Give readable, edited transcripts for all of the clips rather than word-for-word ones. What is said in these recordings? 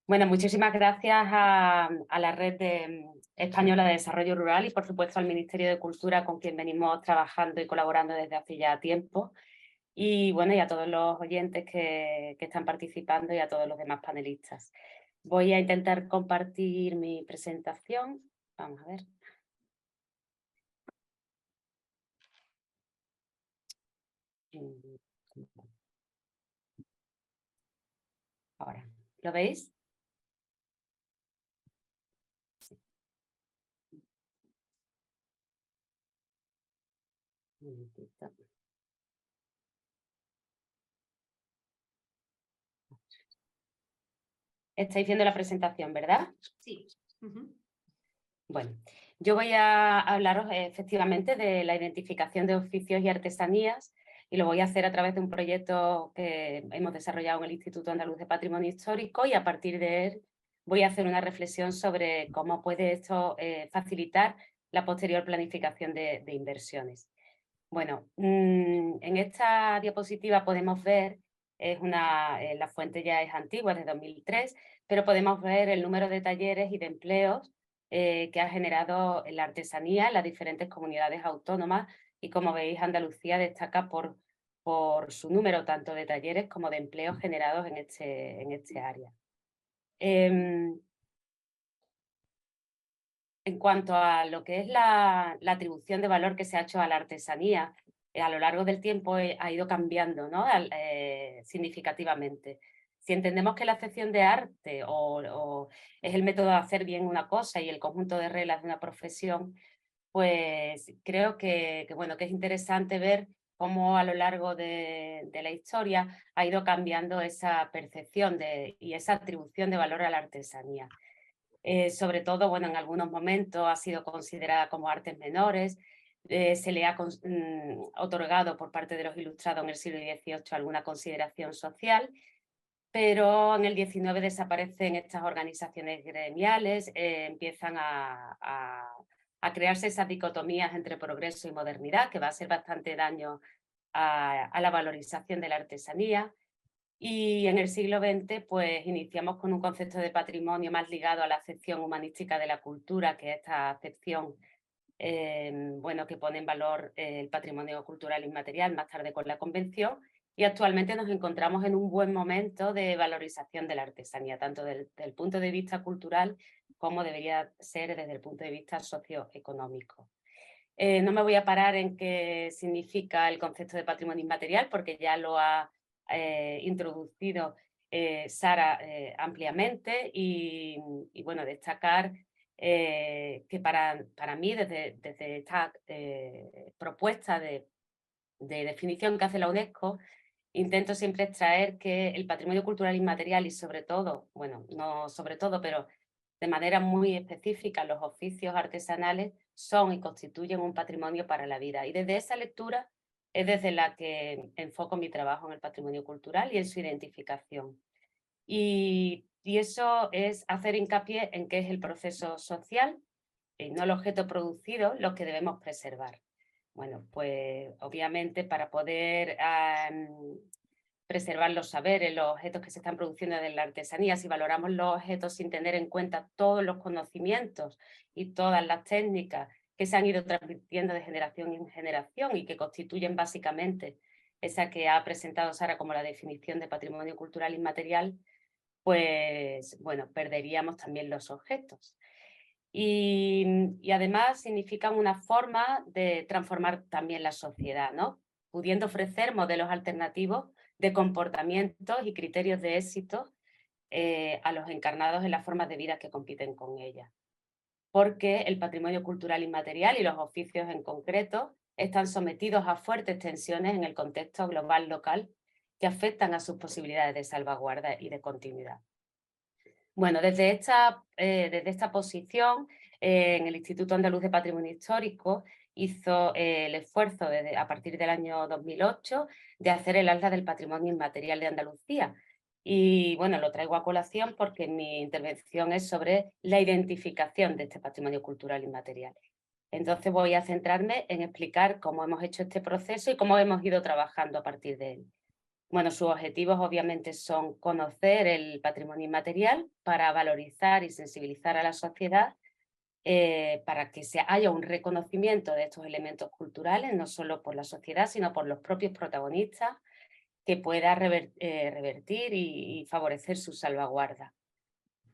Bueno, muchísimas gracias a la Red Española de Desarrollo Rural y, por supuesto, al Ministerio de Cultura, con quien venimos trabajando y colaborando desde hace ya tiempo. Y, bueno, y a todos los oyentes que están participando y a todos los demás panelistas. Voy a intentar compartir mi presentación. Vamos a ver. Ahora, ¿lo veis? Sí. Un momentito. Estáis viendo la presentación, ¿verdad? Sí. Bueno, yo voy a hablaros efectivamente de la identificación de oficios y artesanías y lo voy a hacer a través de un proyecto que hemos desarrollado en el Instituto Andaluz de Patrimonio Histórico, y a partir de él voy a hacer una reflexión sobre cómo puede esto facilitar la posterior planificación de inversiones. Bueno, en esta diapositiva podemos ver, la fuente ya es antigua, es de 2003, pero podemos ver el número de talleres y de empleos que ha generado la artesanía en las diferentes comunidades autónomas, y como veis, Andalucía destaca por su número tanto de talleres como de empleos generados en este área. En cuanto a lo que es la atribución de valor que se ha hecho a la artesanía, a lo largo del tiempo ha ido cambiando, ¿no? Significativamente. Si entendemos que la acepción de arte o es el método de hacer bien una cosa y el conjunto de reglas de una profesión, pues creo bueno, que es interesante ver cómo a lo largo de la historia ha ido cambiando esa percepción y esa atribución de valor a la artesanía. Sobre todo, bueno, en algunos momentos ha sido considerada como artes menores, se le ha otorgado por parte de los ilustrados en el siglo XVIII alguna consideración social, pero en el XIX desaparecen estas organizaciones gremiales, empiezan a crearse esas dicotomías entre progreso y modernidad, que va a hacer bastante daño a la valorización de la artesanía. Y en el siglo XX, pues iniciamos con un concepto de patrimonio más ligado a la acepción humanística de la cultura, que es esta acepción bueno, que pone en valor el patrimonio cultural inmaterial, más tarde con la Convención, y actualmente nos encontramos en un buen momento de valorización de la artesanía, tanto desde el punto de vista cultural como debería ser desde el punto de vista socioeconómico. No me voy a parar en qué significa el concepto de patrimonio inmaterial, porque ya lo ha introducido Sara ampliamente, y bueno, destacar que para mí, desde esta propuesta de definición que hace la UNESCO, intento siempre extraer que el patrimonio cultural inmaterial y, sobre todo, bueno, no sobre todo, pero de manera muy específica, los oficios artesanales son y constituyen un patrimonio para la vida. Y desde esa lectura es desde la que enfoco mi trabajo en el patrimonio cultural y en su identificación. Y eso es hacer hincapié en que es el proceso social, no el objeto producido, lo que debemos preservar. Bueno, pues obviamente para poder preservar los saberes, los objetos que se están produciendo de la artesanía, si valoramos los objetos sin tener en cuenta todos los conocimientos y todas las técnicas que se han ido transmitiendo de generación en generación y que constituyen básicamente esa que ha presentado Sara como la definición de patrimonio cultural inmaterial, pues bueno, perderíamos también los objetos. Y además significan una forma de transformar también la sociedad, ¿no? Pudiendo ofrecer modelos alternativos de comportamientos y criterios de éxito a los encarnados en las formas de vida que compiten con ella. Porque el patrimonio cultural inmaterial y los oficios en concreto están sometidos a fuertes tensiones en el contexto global local que afectan a sus posibilidades de salvaguarda y de continuidad. Bueno, desde esta posición, en el Instituto Andaluz de Patrimonio Histórico hizo el esfuerzo a partir del año 2008 de hacer el Atlas del Patrimonio Inmaterial de Andalucía. Y bueno, lo traigo a colación porque mi intervención es sobre la identificación de este patrimonio cultural inmaterial. Entonces voy a centrarme en explicar cómo hemos hecho este proceso y cómo hemos ido trabajando a partir de él. Bueno, sus objetivos obviamente son conocer el patrimonio inmaterial para valorizar y sensibilizar a la sociedad, para que haya un reconocimiento de estos elementos culturales, no solo por la sociedad, sino por los propios protagonistas, que pueda revertir y favorecer su salvaguarda.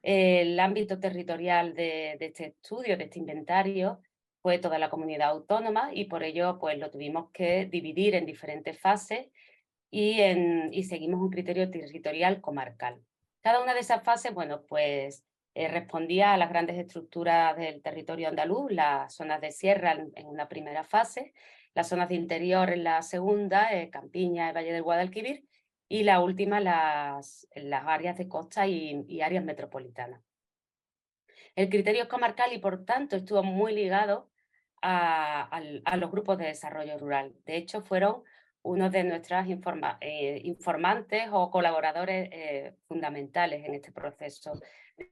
El ámbito territorial de este estudio, de este inventario, fue toda la comunidad autónoma, y por ello pues, lo tuvimos que dividir en diferentes fases y seguimos un criterio territorial comarcal. Cada una de esas fases, bueno, pues respondía a las grandes estructuras del territorio andaluz, las zonas de sierra en una primera fase, las zonas de interior en la segunda, Campiña y Valle del Guadalquivir, y la última las áreas de costa y áreas metropolitanas. El criterio es comarcal y por tanto estuvo muy ligado a los grupos de desarrollo rural. De hecho, fueron uno de nuestros informantes o colaboradores fundamentales en este proceso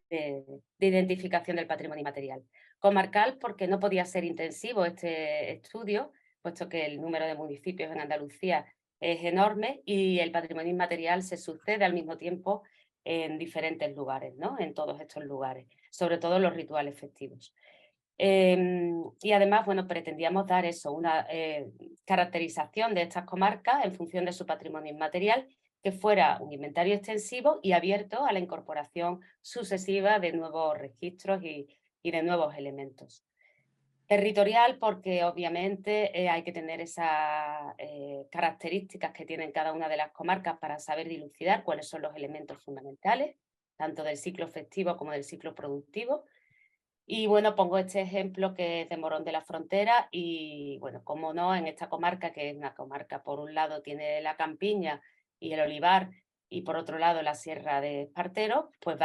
de identificación del patrimonio inmaterial. Comarcal porque no podía ser intensivo este estudio, puesto que el número de municipios en Andalucía es enorme y el patrimonio inmaterial se sucede al mismo tiempo en diferentes lugares, ¿no? En todos estos lugares, sobre todo los rituales festivos. Y además, bueno, pretendíamos dar eso, una caracterización de estas comarcas en función de su patrimonio inmaterial, que fuera un inventario extensivo y abierto a la incorporación sucesiva de nuevos registros y de nuevos elementos. Territorial, porque obviamente hay que tener esas características que tienen cada una de las comarcas para saber dilucidar cuáles son los elementos fundamentales, tanto del ciclo festivo como del ciclo productivo. Y bueno, pongo este ejemplo que es de Morón de la Frontera y bueno, como no, en esta comarca, que es una comarca, por un lado tiene la campiña y el olivar y por otro lado la sierra de Espartero, pues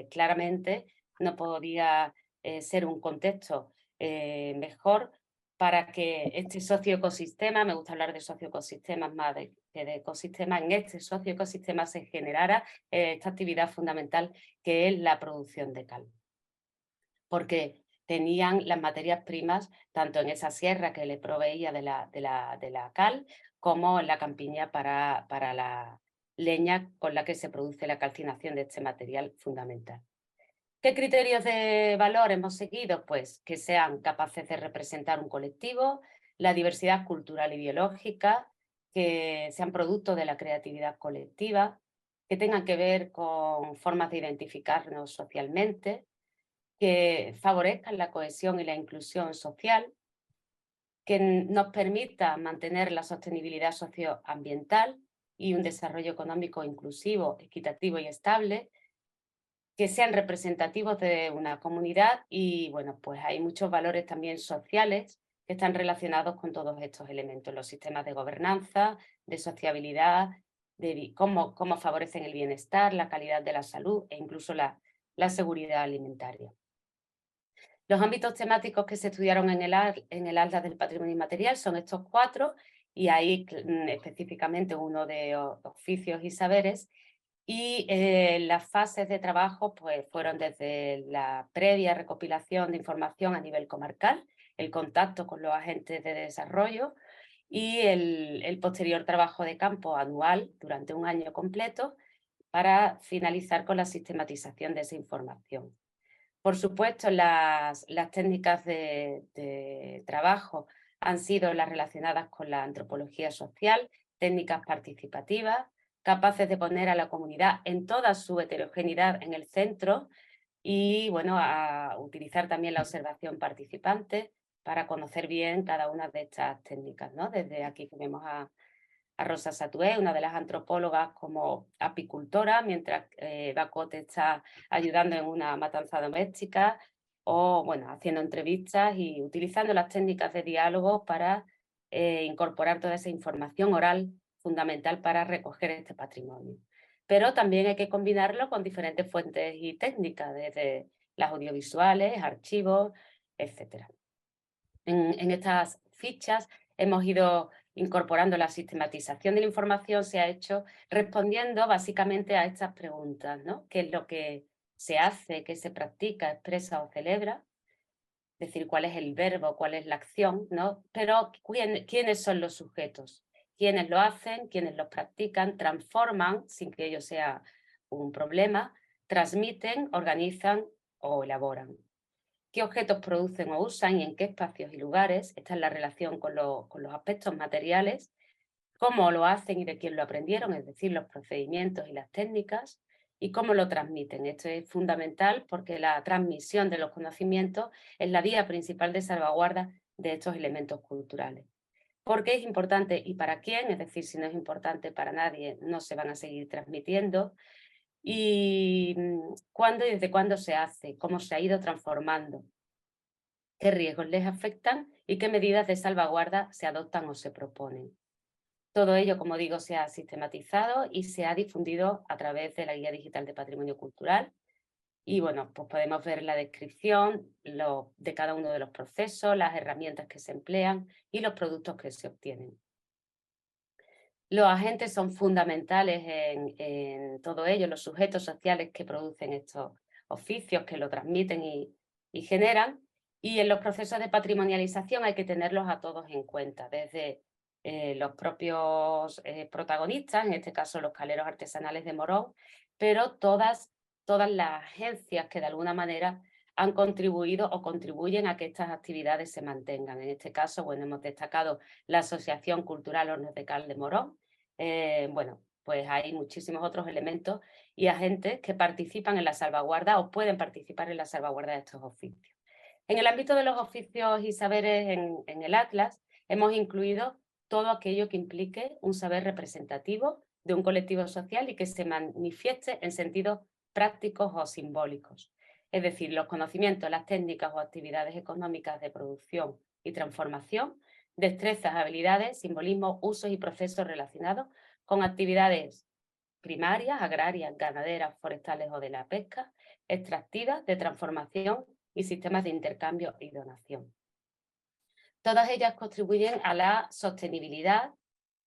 claramente no podía ser un contexto mejor para que este socioecosistema, me gusta hablar de socioecosistemas más que de ecosistemas, en este socioecosistema se generara esta actividad fundamental que es la producción de cal, porque tenían las materias primas tanto en esa sierra que le proveía de la cal, como en la campiña para la leña con la que se produce la calcinación de este material fundamental. ¿Qué criterios de valor hemos seguido? Pues que sean capaces de representar un colectivo, la diversidad cultural y biológica, que sean producto de la creatividad colectiva, que tengan que ver con formas de identificarnos socialmente, que favorezcan la cohesión y la inclusión social, que nos permita mantener la sostenibilidad socioambiental y un desarrollo económico inclusivo, equitativo y estable, que sean representativos de una comunidad y, bueno, pues hay muchos valores también sociales que están relacionados con todos estos elementos, los sistemas de gobernanza, de sociabilidad, de cómo favorecen el bienestar, la calidad de la salud e incluso la seguridad alimentaria. Los ámbitos temáticos que se estudiaron en el Atlas del Patrimonio Inmaterial son estos 4, y ahí específicamente uno de oficios y saberes, y las fases de trabajo pues, fueron desde la previa recopilación de información a nivel comarcal, el contacto con los agentes de desarrollo y el posterior trabajo de campo anual durante un año completo para finalizar con la sistematización de esa información. Por supuesto, las técnicas de trabajo han sido las relacionadas con la antropología social, técnicas participativas, capaces de poner a la comunidad en toda su heterogeneidad en el centro y, bueno, a utilizar también la observación participante para conocer bien cada una de estas técnicas, ¿no? Desde aquí que vemos a Rosa Satué, una de las antropólogas, como apicultora, mientras Bacote está ayudando en una matanza doméstica, o bueno, haciendo entrevistas y utilizando las técnicas de diálogo para incorporar toda esa información oral fundamental para recoger este patrimonio. Pero también hay que combinarlo con diferentes fuentes y técnicas, desde las audiovisuales, archivos, etc. En estas fichas hemos ido incorporando la sistematización de la información, se ha hecho respondiendo básicamente a estas preguntas, ¿no? ¿Qué es lo que se hace, qué se practica, expresa o celebra? Es decir, cuál es el verbo, cuál es la acción, ¿no? Pero ¿quiénes son los sujetos? quiénes lo hacen, quiénes los practican, transforman, sin que ello sea un problema, transmiten, organizan o elaboran. ¿Qué objetos producen o usan y en qué espacios y lugares? Esta es la relación con los aspectos materiales. ¿Cómo lo hacen y de quién lo aprendieron? Es decir, los procedimientos y las técnicas. ¿Y cómo lo transmiten? Esto es fundamental porque la transmisión de los conocimientos es la vía principal de salvaguarda de estos elementos culturales. ¿Por qué es importante y para quién? Es decir, si no es importante para nadie, no se van a seguir transmitiendo. ¿Y cuándo y desde cuándo se hace? ¿Cómo se ha ido transformando? ¿Qué riesgos les afectan y qué medidas de salvaguarda se adoptan o se proponen? Todo ello, como digo, se ha sistematizado y se ha difundido a través de la Guía Digital de Patrimonio Cultural. Y bueno, pues podemos ver la descripción de cada uno de los procesos, las herramientas que se emplean y los productos que se obtienen. Los agentes son fundamentales en todo ello, los sujetos sociales que producen estos oficios, que lo transmiten y generan, y en los procesos de patrimonialización hay que tenerlos a todos en cuenta, desde los propios protagonistas, en este caso los caleros artesanales de Morón, pero todas las agencias que de alguna manera han contribuido o contribuyen a que estas actividades se mantengan. En este caso, bueno, hemos destacado la Asociación Cultural Hornos de Cal de Morón. Bueno, pues hay muchísimos otros elementos y agentes que participan en la salvaguarda o pueden participar en la salvaguarda de estos oficios. En el ámbito de los oficios y saberes en el Atlas, hemos incluido todo aquello que implique un saber representativo de un colectivo social y que se manifieste en sentidos prácticos o simbólicos. Es decir, los conocimientos, las técnicas o actividades económicas de producción y transformación, destrezas, habilidades, simbolismos, usos y procesos relacionados con actividades primarias, agrarias, ganaderas, forestales o de la pesca, extractivas, de transformación y sistemas de intercambio y donación. Todas ellas contribuyen a la sostenibilidad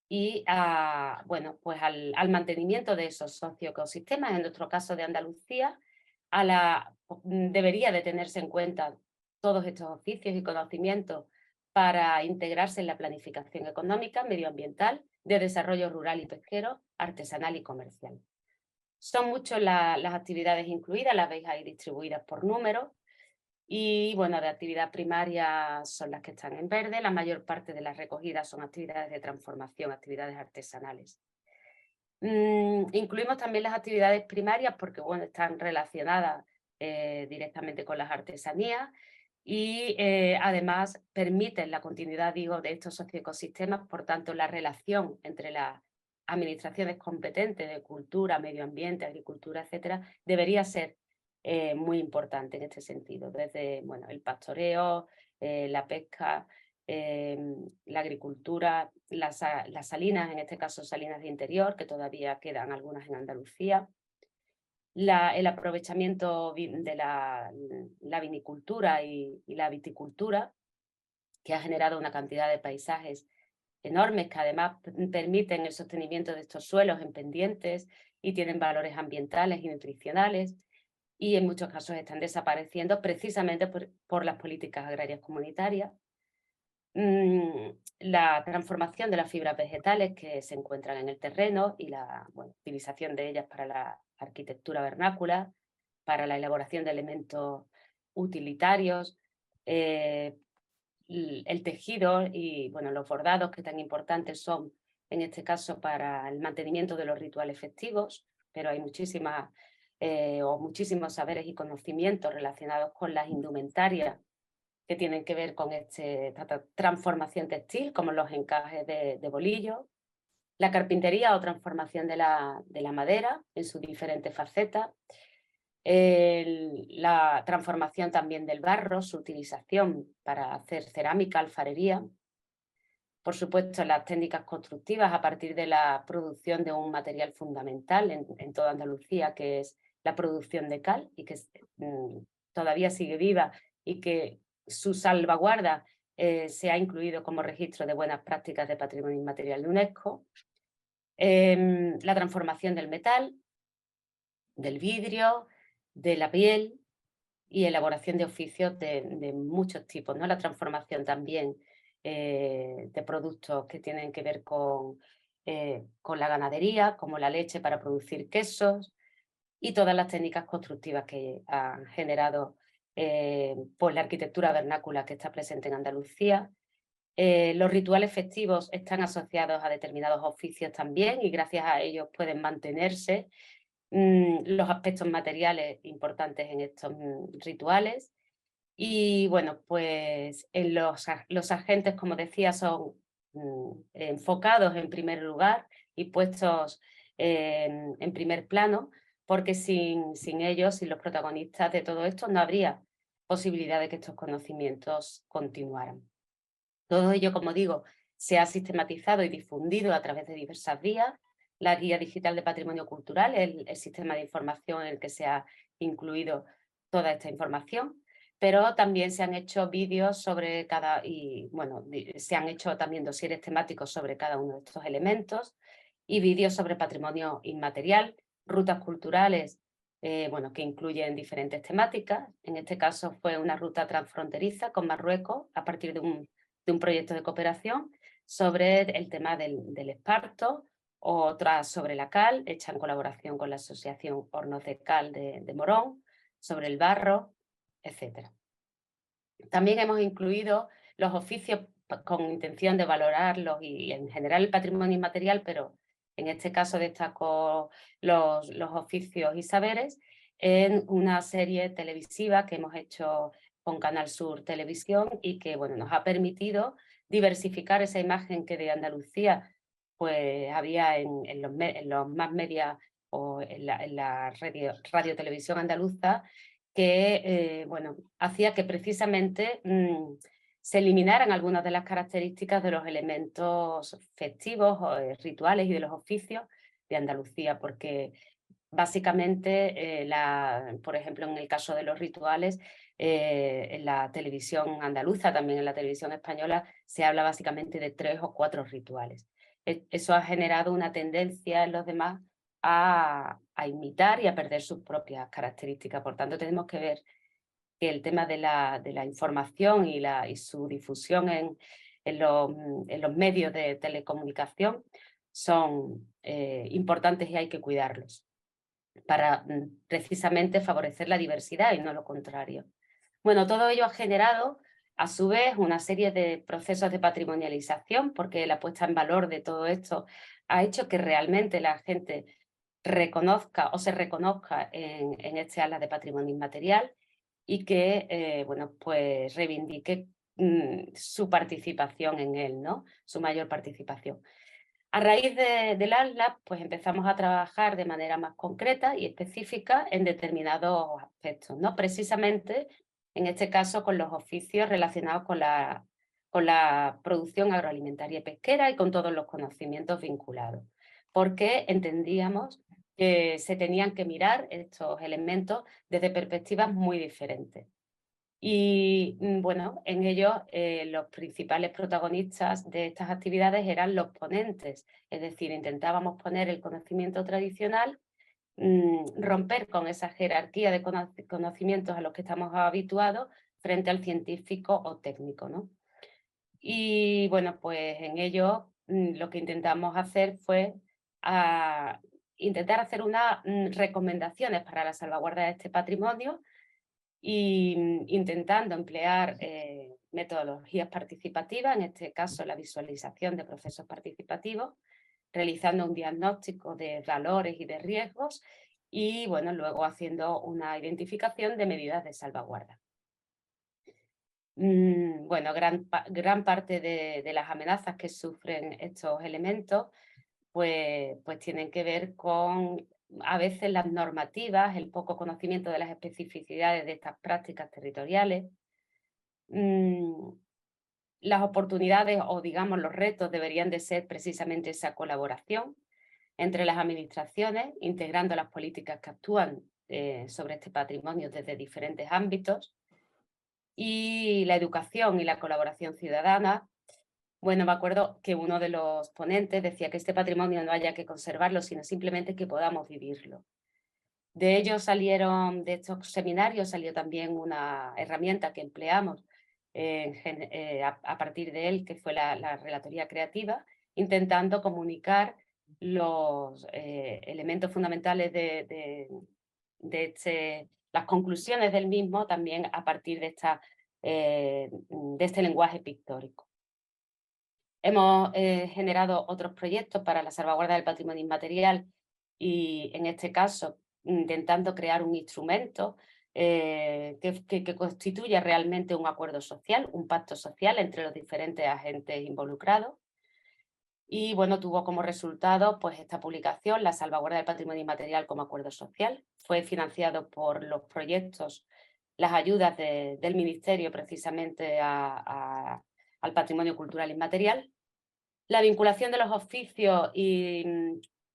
y bueno, pues al mantenimiento de esos socioecosistemas, en nuestro caso de Andalucía, debería de tenerse en cuenta todos estos oficios y conocimientos para integrarse en la planificación económica, medioambiental, de desarrollo rural y pesquero, artesanal y comercial. Son muchas las actividades incluidas, las veis ahí distribuidas por números, y bueno, de actividad primaria son las que están en verde, la mayor parte de las recogidas son actividades de transformación, actividades artesanales. Incluimos también las actividades primarias porque bueno, están relacionadas directamente con las artesanías y además permiten la continuidad, digo, de estos socioecosistemas, por tanto la relación entre las administraciones competentes de cultura, medio ambiente, agricultura, etcétera, debería ser muy importante en este sentido, desde bueno, el pastoreo, la pesca, la agricultura, las salinas, en este caso salinas de interior, que todavía quedan algunas en Andalucía, el aprovechamiento de la vinicultura y la viticultura, que ha generado una cantidad de paisajes enormes que además permiten el sostenimiento de estos suelos en pendientes y tienen valores ambientales y nutricionales, y en muchos casos están desapareciendo precisamente por las políticas agrarias comunitarias. La transformación de las fibras vegetales que se encuentran en el terreno y la utilización de ellas para la arquitectura vernácula, para la elaboración de elementos utilitarios, eh, el tejido y bueno, los bordados que tan importantes son en este caso para el mantenimiento de los rituales festivos, pero hay muchísimos saberes y conocimientos relacionados con las indumentarias que tienen que ver con esta transformación textil, como los encajes de bolillo, la carpintería o transformación de la madera en sus diferentes facetas, la transformación también del barro, su utilización para hacer cerámica, alfarería, por supuesto las técnicas constructivas a partir de la producción de un material fundamental en toda Andalucía, que es la producción de cal y que todavía sigue viva y que su salvaguarda se ha incluido como registro de buenas prácticas de patrimonio inmaterial de UNESCO, la transformación del metal, del vidrio, de la piel y elaboración de oficios de muchos tipos, ¿no? La transformación también de productos que tienen que ver con la ganadería, como la leche para producir quesos, y todas las técnicas constructivas que han generado pues la arquitectura vernácula que está presente en Andalucía. Los rituales festivos están asociados a determinados oficios también y gracias a ellos pueden mantenerse los aspectos materiales importantes en estos rituales. Y bueno, pues en los agentes, como decía, son enfocados en primer lugar y puestos en primer plano, porque sin ellos, sin los protagonistas de todo esto, no habría posibilidad de que estos conocimientos continuaran. Todo ello, como digo, se ha sistematizado y difundido a través de diversas vías. La Guía Digital de Patrimonio Cultural, el sistema de información en el que se ha incluido toda esta información, pero también se han hecho vídeos sobre se han hecho también dosieres temáticos sobre cada uno de estos elementos y vídeos sobre patrimonio inmaterial, rutas culturales, que incluyen diferentes temáticas. En este caso fue una ruta transfronteriza con Marruecos a partir de un proyecto de cooperación sobre el tema del esparto, otra sobre la cal, hecha en colaboración con la Asociación Hornos de Cal de Morón, sobre el barro, etc. También hemos incluido los oficios con intención de valorarlos y en general el patrimonio inmaterial, pero en este caso destaco los oficios y saberes en una serie televisiva que hemos hecho con Canal Sur Televisión y que nos ha permitido diversificar esa imagen que de Andalucía pues había en los más media o en la radio televisión andaluza que hacía que precisamente se eliminaran algunas de las características de los elementos festivos o rituales y de los oficios de Andalucía, porque básicamente, por ejemplo, en el caso de los rituales, en la televisión andaluza, también en la televisión española, se habla básicamente de 3 o 4 rituales. Eso ha generado una tendencia en los demás a imitar y a perder sus propias características. Por tanto, tenemos que ver que el tema de la información y su difusión en los medios de telecomunicación son importantes y hay que cuidarlos para precisamente favorecer la diversidad y no lo contrario. Bueno, todo ello ha generado, a su vez, una serie de procesos de patrimonialización, porque la puesta en valor de todo esto ha hecho que realmente la gente reconozca o se reconozca en este ala de patrimonio inmaterial y que, pues reivindique su participación en él, ¿no? Su mayor participación. A raíz del ALLA, pues empezamos a trabajar de manera más concreta y específica en determinados aspectos, ¿no? Precisamente, en este caso, con los oficios relacionados con la producción agroalimentaria y pesquera y con todos los conocimientos vinculados, porque entendíamos que se tenían que mirar estos elementos desde perspectivas muy diferentes. Y en ello los principales protagonistas de estas actividades eran los ponentes, es decir, intentábamos poner el conocimiento tradicional, romper con esa jerarquía de conocimientos a los que estamos habituados frente al científico o técnico, ¿no? Y pues en ello lo que intentamos hacer fue intentar hacer unas recomendaciones para la salvaguarda de este patrimonio y intentando emplear metodologías participativas, en este caso la visualización de procesos participativos, realizando un diagnóstico de valores y de riesgos y luego haciendo una identificación de medidas de salvaguarda. Gran parte de las amenazas que sufren estos elementos pues tienen que ver con a veces las normativas, el poco conocimiento de las especificidades de estas prácticas territoriales. Las oportunidades o digamos los retos deberían de ser precisamente esa colaboración entre las administraciones, integrando las políticas que actúan sobre este patrimonio desde diferentes ámbitos, y la educación y la colaboración ciudadana. Me acuerdo que uno de los ponentes decía que este patrimonio no haya que conservarlo, sino simplemente que podamos vivirlo. De estos seminarios salió también una herramienta que empleamos, a partir de él, que fue la relatoría creativa, intentando comunicar los elementos fundamentales las conclusiones del mismo también a partir de este lenguaje pictórico. Hemos generado otros proyectos para la salvaguarda del patrimonio inmaterial y, en este caso, intentando crear un instrumento que constituya realmente un acuerdo social, un pacto social entre los diferentes agentes involucrados. Y bueno, tuvo como resultado pues esta publicación, La salvaguarda del patrimonio inmaterial como acuerdo social. Fue financiado por los proyectos, las ayudas del Ministerio precisamente al patrimonio cultural inmaterial. La vinculación de los oficios y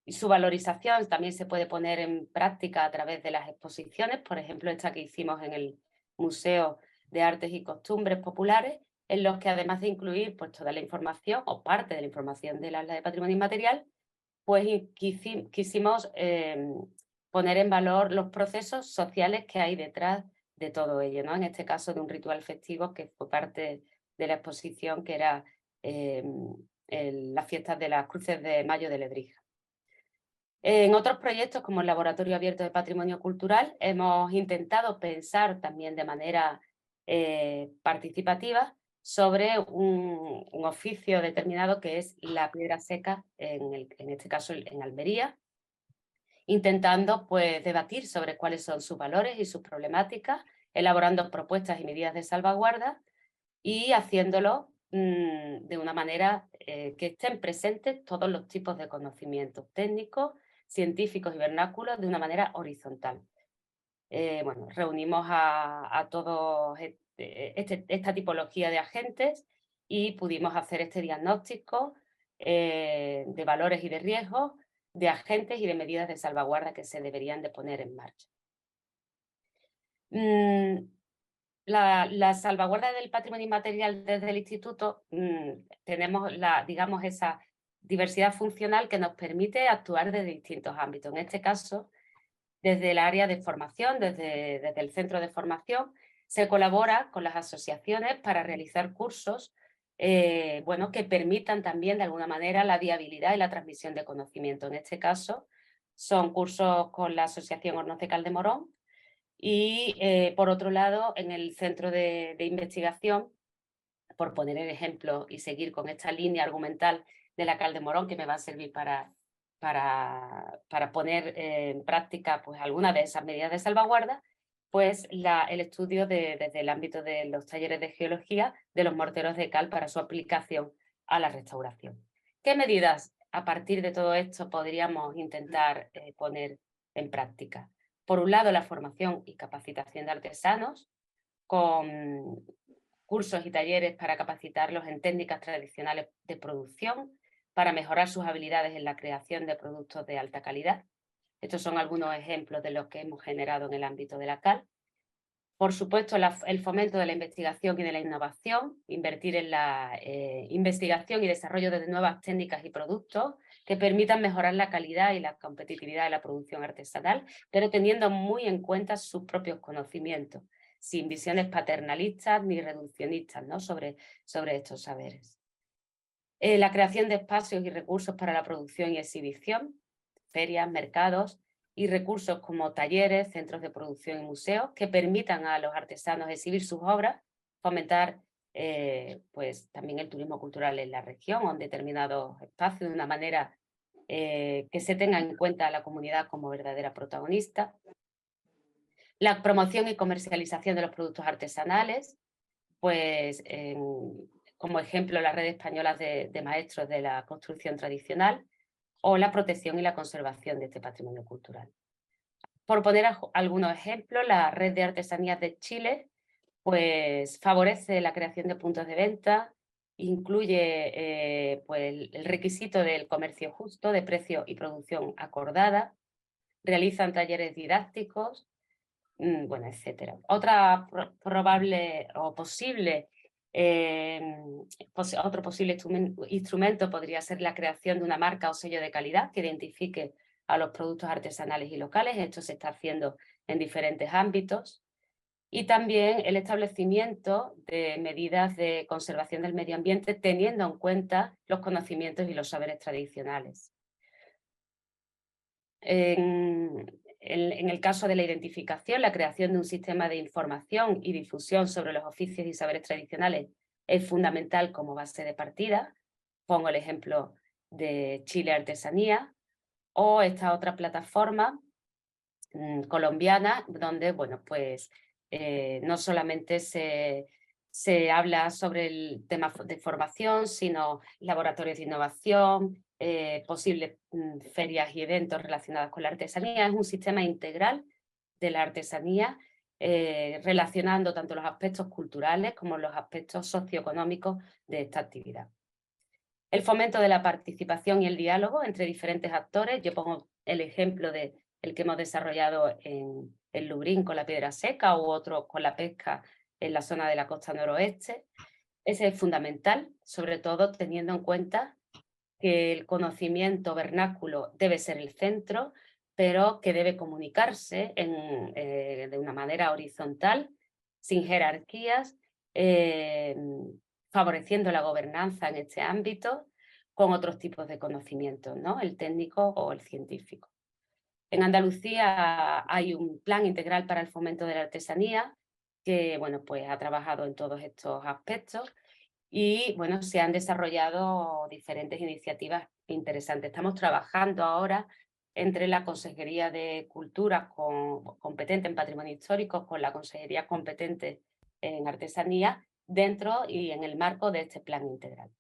su valorización también se puede poner en práctica a través de las exposiciones, por ejemplo, esta que hicimos en el Museo de Artes y Costumbres Populares, en los que, además de incluir pues toda la información o parte de la información del Atlas de Patrimonio Inmaterial, pues quisimos poner en valor los procesos sociales que hay detrás de todo ello, ¿no? En este caso, de un ritual festivo que fue parte de la exposición, que era las fiestas de las Cruces de Mayo de Lebrija. En otros proyectos, como el Laboratorio Abierto de Patrimonio Cultural, hemos intentado pensar también de manera participativa sobre un oficio determinado, que es la piedra seca, en este caso en Almería, intentando pues debatir sobre cuáles son sus valores y sus problemáticas, elaborando propuestas y medidas de salvaguarda y haciéndolo de una manera que estén presentes todos los tipos de conocimientos técnicos, científicos y vernáculos de una manera horizontal. Bueno, reunimos a todos esta tipología de agentes y pudimos hacer este diagnóstico de valores y de riesgos, de agentes y de medidas de salvaguarda que se deberían de poner en marcha. La salvaguarda del patrimonio inmaterial desde el instituto, tenemos digamos, esa diversidad funcional que nos permite actuar desde distintos ámbitos. En este caso, desde el área de formación, desde el centro de formación, se colabora con las asociaciones para realizar cursos bueno, que permitan también de alguna manera la viabilidad y la transmisión de conocimiento. En este caso, son cursos con la Asociación Hornocecal de Morón y, por otro lado, en el centro de investigación, por poner el ejemplo y seguir con esta línea argumental de la Cal de Morón, que me va a servir para poner en práctica pues, algunas de esas medidas de salvaguarda, pues el estudio desde el ámbito de los talleres de geología de los morteros de cal para su aplicación a la restauración. ¿Qué medidas a partir de todo esto podríamos intentar poner en práctica? Por un lado, la formación y capacitación de artesanos, con cursos y talleres para capacitarlos en técnicas tradicionales de producción, para mejorar sus habilidades en la creación de productos de alta calidad. Estos son algunos ejemplos de los que hemos generado en el ámbito de la CAL. Por supuesto, el fomento de la investigación y de la innovación, invertir en la investigación y desarrollo de nuevas técnicas y productos que permitan mejorar la calidad y la competitividad de la producción artesanal, pero teniendo muy en cuenta sus propios conocimientos, sin visiones paternalistas ni reduccionistas, ¿no? sobre estos saberes. La creación de espacios y recursos para la producción y exhibición, ferias, mercados y recursos como talleres, centros de producción y museos que permitan a los artesanos exhibir sus obras, fomentar pues también el turismo cultural en la región o en determinados espacios de una manera que se tenga en cuenta a la comunidad como verdadera protagonista. La promoción y comercialización de los productos artesanales, pues como ejemplo la red española de maestros de la construcción tradicional, o la protección y la conservación de este patrimonio cultural. Por poner algunos ejemplos, la Red de Artesanías de Chile pues, favorece la creación de puntos de venta, incluye pues, el requisito del comercio justo, de precio y producción acordada, realizan talleres didácticos, bueno, etcétera. Otra probable o posible, otro posible instrumento podría ser la creación de una marca o sello de calidad que identifique a los productos artesanales y locales. Esto se está haciendo en diferentes ámbitos. y también el establecimiento de medidas de conservación del medio ambiente teniendo en cuenta los conocimientos y los saberes tradicionales. En el caso de la identificación, la creación de un sistema de información y difusión sobre los oficios y saberes tradicionales es fundamental como base de partida. Pongo el ejemplo de Chile Artesanía o esta otra plataforma colombiana, donde bueno, pues, no solamente se habla sobre el tema de formación, sino laboratorios de innovación, posibles ferias y eventos relacionados con la artesanía. Es un sistema integral de la artesanía, relacionando tanto los aspectos culturales como los aspectos socioeconómicos de esta actividad. El fomento de la participación y el diálogo entre diferentes actores. Yo pongo el ejemplo de el que hemos desarrollado en Lubrín con la piedra seca u otro con la pesca en la zona de la costa noroeste. Ese es fundamental, sobre todo teniendo en cuenta que el conocimiento vernáculo debe ser el centro, pero que debe comunicarse de una manera horizontal, sin jerarquías, favoreciendo la gobernanza en este ámbito con otros tipos de conocimientos, ¿no? El técnico o el científico. En Andalucía hay un plan integral para el fomento de la artesanía que, bueno, pues ha trabajado en todos estos aspectos y, bueno, se han desarrollado diferentes iniciativas interesantes. Estamos trabajando ahora entre la Consejería de Cultura competente en Patrimonio Histórico con la Consejería competente en Artesanía dentro y en el marco de este plan integral.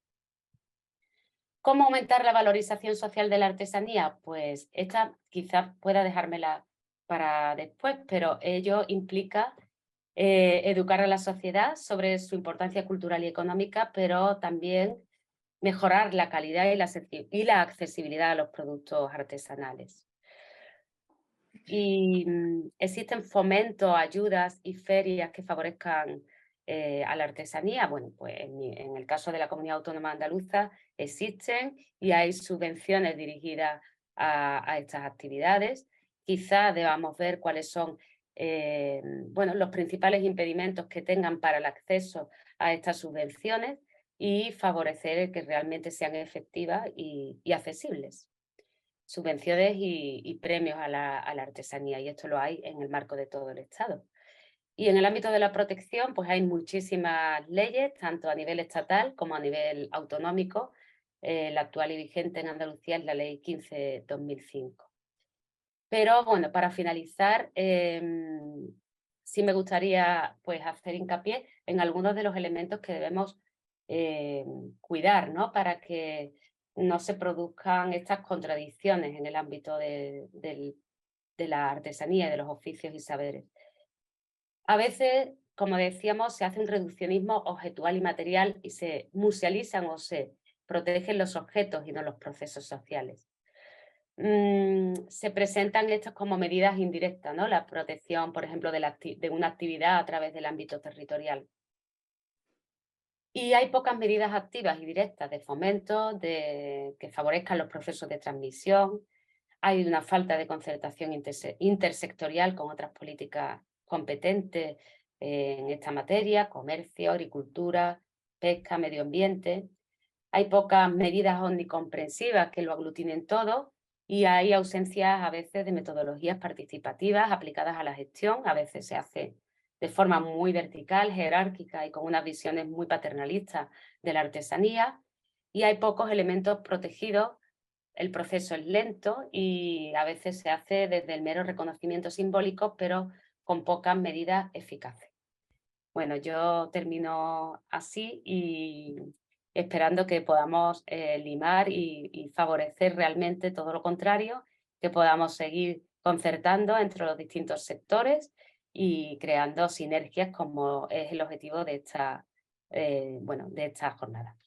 ¿Cómo aumentar la valorización social de la artesanía? Pues esta quizás pueda dejármela para después, pero ello implica educar a la sociedad sobre su importancia cultural y económica, pero también mejorar la calidad y la accesibilidad a los productos artesanales. Y existen fomentos, ayudas y ferias que favorezcan a la artesanía. Bueno, pues en el caso de la Comunidad Autónoma Andaluza existen y hay subvenciones dirigidas a estas actividades. Quizás debamos ver cuáles son bueno, los principales impedimentos que tengan para el acceso a estas subvenciones y favorecer que realmente sean efectivas y accesibles. Subvenciones y premios a la artesanía, y esto lo hay en el marco de todo el Estado. Y en el ámbito de la protección, pues hay muchísimas leyes, tanto a nivel estatal como a nivel autonómico. La actual y vigente en Andalucía es la Ley 15/2005. Pero bueno, para finalizar, sí me gustaría pues, hacer hincapié en algunos de los elementos que debemos cuidar, ¿no? Para que no se produzcan estas contradicciones en el ámbito de la artesanía y de los oficios y saberes. A veces, como decíamos, se hace un reduccionismo objetual y material y se musealizan o se protegen los objetos y no los procesos sociales. Se presentan estos como medidas indirectas, ¿no? La protección, por ejemplo, de una actividad a través del ámbito territorial. Y hay pocas medidas activas y directas de fomento, que favorezcan los procesos de transmisión. Hay una falta de concertación intersectorial con otras políticas competentes en esta materia, comercio, agricultura, pesca, medio ambiente. Hay pocas medidas omnicomprensivas que lo aglutinen todo y hay ausencias a veces de metodologías participativas aplicadas a la gestión. A veces se hace de forma muy vertical, jerárquica y con unas visiones muy paternalistas de la artesanía. Y hay pocos elementos protegidos. El proceso es lento y a veces se hace desde el mero reconocimiento simbólico, pero con pocas medidas eficaces. Bueno, yo termino así y esperando que podamos limar y favorecer realmente todo lo contrario, que podamos seguir concertando entre los distintos sectores y creando sinergias como es el objetivo de esta, bueno, de esta jornada.